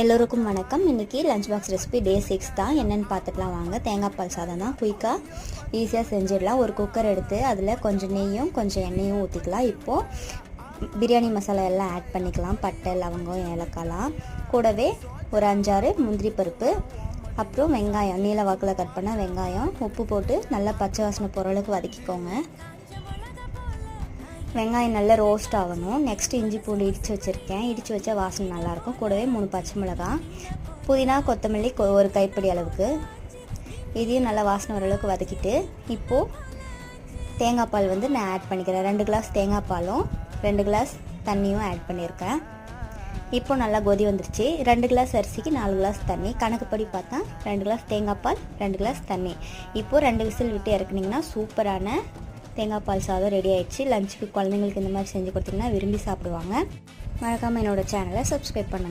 எல்லோருக்கும் வணக்கம். இன்றைக்கி லஞ்ச் பாக்ஸ் ரெசிபி டே 6 தான். என்னென்னு பார்த்துக்கலாம் வாங்க. தேங்காய் பால் சாதம் தான். குயிக்காக ஈஸியாக செஞ்சிடலாம். ஒரு குக்கர் எடுத்து அதில் கொஞ்சம் நெய்யும் கொஞ்சம் எண்ணெயும் ஊற்றிக்கலாம். இப்போது பிரியாணி மசாலா எல்லாம் ஆட் பண்ணிக்கலாம். பட்டை, லவங்கம், ஏலக்காய்லாம். கூடவே ஒரு 5-6 முந்திரி பருப்பு, அப்புறம் வெங்காயம், நீல வாக்கில் கட் பண்ண வெங்காயம், உப்பு போட்டு நல்லா பச்சை வாசனை போகிற அளவுக்கு வதக்கிக்கோங்க. வெங்காயம் நல்லா ரோஸ்ட் ஆகணும். நெக்ஸ்ட்டு இஞ்சி பூண்டு இடித்து வச்சுருக்கேன். இடித்து வச்சா வாசனை நல்லாயிருக்கும். கூடவே 3 பச்சை மிளகாய், புதினா, கொத்தமல்லி ஒரு கைப்பிடி அளவுக்கு. இதையும் நல்லா வாசனை ஓரளவுக்கு வதக்கிட்டு இப்போது தேங்காய் பால் நான் ஆட் பண்ணிக்கிறேன். 2 கிளாஸ் தேங்காய் பாலும் 2 கிளாஸ் தண்ணியும் ஆட் பண்ணியிருக்கேன். இப்போ நல்லா கொதி வந்துருச்சு. 2 கிளாஸ் அரிசிக்கு 4 கிளாஸ் தண்ணி. கணக்குப்படி பார்த்தா 2 கிளாஸ் தேங்காய் பால் 2 கிளாஸ் தண்ணி. இப்போது 2 விசில் விட்டு இறக்குனிங்கன்னா சூப்பரான தேங்காய் பால் சாதம் ரெடி ஆயிடுச்சு. லஞ்சுக்கு குழந்தைங்களுக்கு இந்த மாதிரி செஞ்சு கொடுத்தீங்கன்னா விரும்பி சாப்பிடுவாங்க. மறக்காமல் என்னோடய சேனலை சப்ஸ்கிரைப் பண்ணுங்கள்.